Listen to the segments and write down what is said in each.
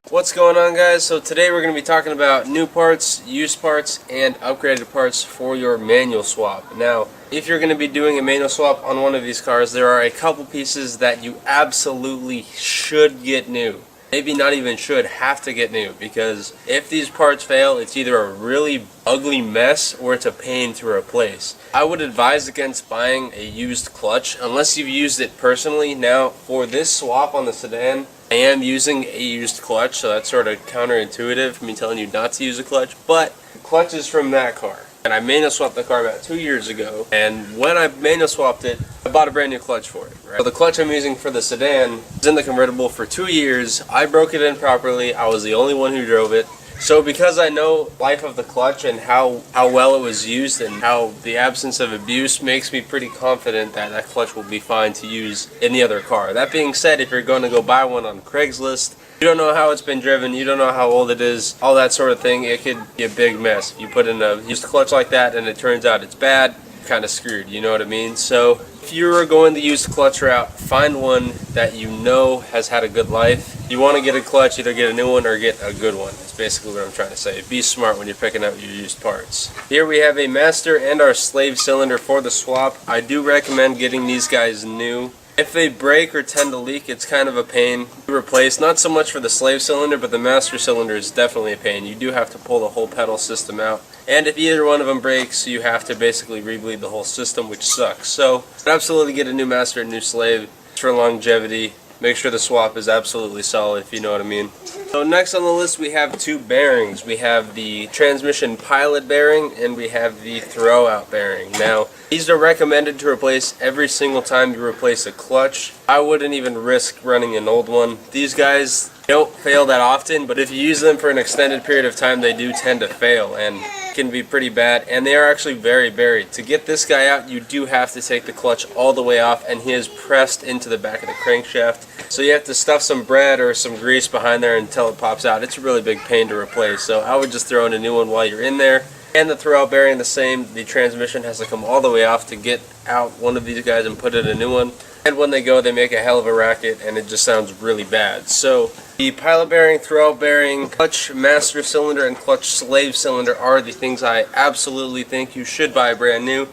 What's going on, guys? So today we're going to be talking about new parts, used parts, and upgraded parts for your manual swap. Now, if you're going to be doing a manual swap on one of these cars, there are a couple pieces that you absolutely should get new. Maybe not even should, have to get new, because if these parts fail, it's either a really ugly mess or it's a pain to replace. I would advise against buying a used clutch unless you've used it personally. Now, for this swap on the sedan, I am using a used clutch, so that's sort of counterintuitive, me telling you not to use a clutch, but the clutch is from that car. And I manual swapped the car about 2 years ago, and when I manual swapped it, I bought a brand new clutch for it. Right? So the clutch I'm using for the sedan is in the convertible for 2 years. I broke it in properly. I was the only one who drove it. So because I know life of the clutch and how well it was used and how the absence of abuse makes me pretty confident that that clutch will be fine to use in the other car. That being said, if you're going to go buy one on Craigslist, you don't know how it's been driven, you don't know how old it is, all that sort of thing, it could be a big mess. You put in a used clutch like that and it turns out it's bad, you're kind of screwed, you know what I mean? So if you're going the used clutch route, find one that you know has had a good life. You want to get a clutch, either get a new one or get a good one. That's basically what I'm trying to say. Be smart when you're picking out your used parts. Here we have a master and our slave cylinder for the swap. I do recommend getting these guys new. If they break or tend to leak, it's kind of a pain to replace. Not so much for the slave cylinder, but the master cylinder is definitely a pain. You do have to pull the whole pedal system out. And if either one of them breaks, you have to basically rebleed the whole system, which sucks. So absolutely get a new master and new slave for longevity. Make sure the swap is absolutely solid, if you know what I mean. So next on the list we have two bearings. We have the transmission pilot bearing and we have the throwout bearing. Now, these are recommended to replace every single time you replace a clutch. I wouldn't even risk running an old one. These guys don't fail that often, but if you use them for an extended period of time, they do tend to fail and can be pretty bad, and they are actually very buried. To get this guy out, you do have to take the clutch all the way off, and he is pressed into the back of the crankshaft. So you have to stuff some bread or some grease behind there until it pops out. It's a really big pain to replace, so I would just throw in a new one while you're in there. And the throwout bearing the same. The transmission has to come all the way off to get out one of these guys and put in a new one. And when they go, they make a hell of a racket, and it just sounds really bad. So the pilot bearing, throwout bearing, clutch master cylinder, and clutch slave cylinder are the things I absolutely think you should buy brand new.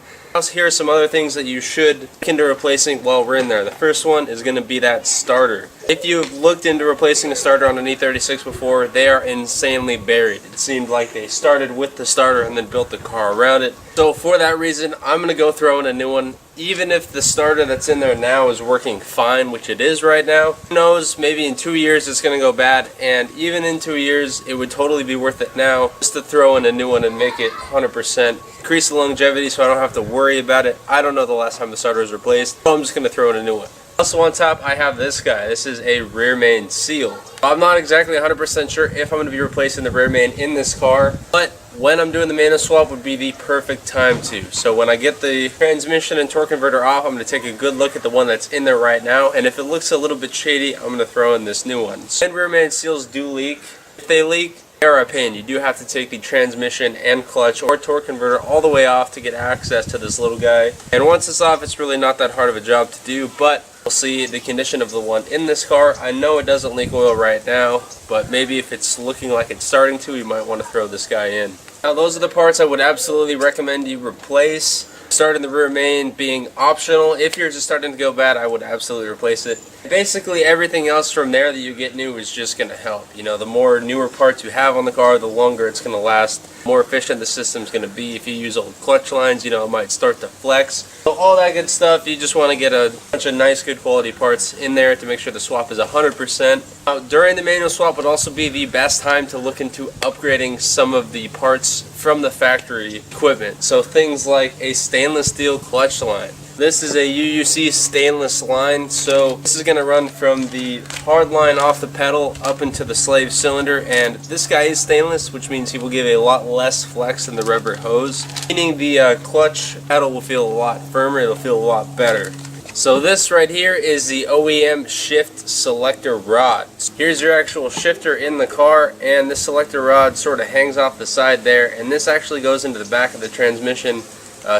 Here are some other things that you should look into replacing while we're in there. The first one is going to be that starter. If you've looked into replacing a starter on an E36 before, they are insanely buried. It seemed like they started with the starter and then built the car around it. So for that reason, I'm going to go throw in a new one. Even if the starter that's in there now is working fine, which it is right now, who knows, maybe in 2 years it's going to go bad, and even in 2 years it would totally be worth it now just to throw in a new one and make it 100%. Increase the longevity so I don't have to worry about it. I don't know the last time the starter was replaced, so I'm just going to throw in a new one. Also on top, I have this guy. This is a rear main seal. I'm not exactly 100% sure if I'm going to be replacing the rear main in this car, but when I'm doing the manual swap would be the perfect time to. So when I get the transmission and torque converter off, I'm going to take a good look at the one that's in there right now, and if it looks a little bit shady, I'm going to throw in this new one. And rear main seals do leak. If they leak, they are a pain. You do have to take the transmission and clutch or torque converter all the way off to get access to this little guy. And once it's off, it's really not that hard of a job to do, but we'll see the condition of the one in this car. I know it doesn't leak oil right now, but maybe if it's looking like it's starting to, you might want to throw this guy in. Now those are the parts I would absolutely recommend you replace. Starting the rear main being optional. If yours is starting to go bad, I would absolutely replace it. Basically everything else from there that you get new is just going to help. You know, the more newer parts you have on the car, the longer it's going to last. The more efficient the system's going to be. If you use old clutch lines, you know, it might start to flex. So all that good stuff, you just want to get a bunch of nice good quality parts in there to make sure the swap is 100%. Now, during the manual swap would also be the best time to look into upgrading some of the parts from the factory equipment. So things like a stainless steel clutch line. This is a UUC stainless line, so this is going to run from the hard line off the pedal up into the slave cylinder, and this guy is stainless, which means he will give a lot less flex than the rubber hose, meaning the clutch pedal will feel a lot firmer, it'll feel a lot better. So this right here is the OEM shift selector rod. Here's your actual shifter in the car, and this selector rod sort of hangs off the side there, and this actually goes into the back of the transmission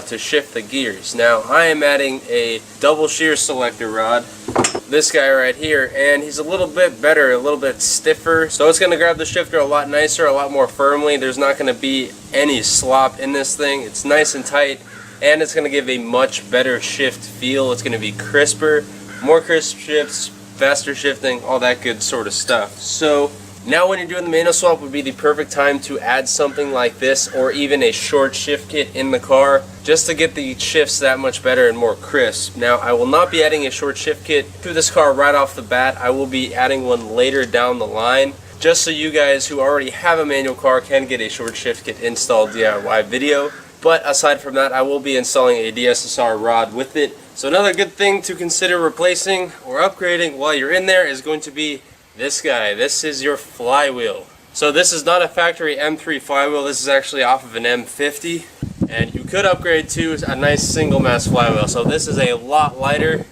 to shift the gears. Now I am adding a double shear selector rod, this guy right here, and he's a little bit better, a little bit stiffer, so it's going to grab the shifter a lot nicer, a lot more firmly. There's not going to be any slop in this thing. It's nice and tight, and it's going to give a much better shift feel. It's going to be crisper, more crisp shifts, faster shifting, all that good sort of stuff. So now when you're doing the manual swap would be the perfect time to add something like this, or even a short shift kit in the car, just to get the shifts that much better and more crisp. Now I will not be adding a short shift kit to this car right off the bat. I will be adding one later down the line, just so you guys who already have a manual car can get a short shift kit installed DIY video. But aside from that, I will be installing a DSSR rod with it. So another good thing to consider replacing or upgrading while you're in there is going to be this guy. This is your Flywheel. So this is not a factory M3 Flywheel. This is actually off of an M50, and you could upgrade to a nice single mass Flywheel. So this is a lot lighter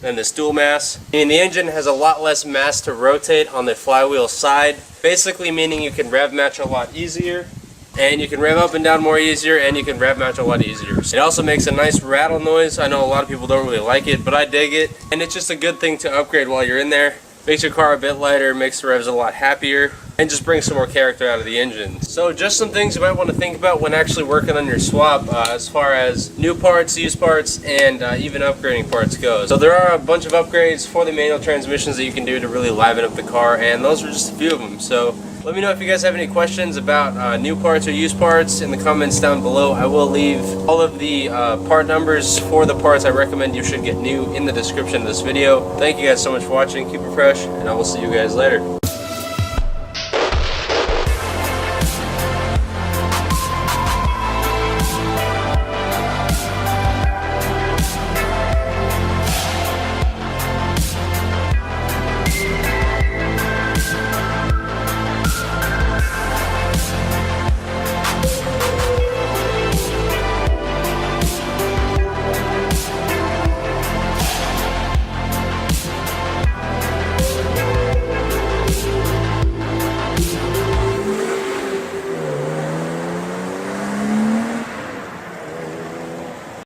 than this dual mass, and the engine has a lot less mass to rotate on the Flywheel side, basically meaning you can rev match a lot easier, and you can rev up and down more easier, and you can rev match a lot easier. It also makes a nice rattle noise. I know a lot of people don't really like it, but I dig it, and it's just a good thing to upgrade while you're in there. Makes your car a bit lighter, makes the revs a lot happier, and just brings some more character out of the engine. So just some things you might want to think about when actually working on your swap as far as new parts, used parts, and even upgrading parts goes. So there are a bunch of upgrades for the manual transmissions that you can do to really liven up the car, and those are just a few of them. So let me know if you guys have any questions about new parts or used parts in the comments down below. I will leave all of the part numbers for the parts I recommend you should get new in the description of this video. Thank you guys so much for watching. Keep it fresh, and I will see you guys later.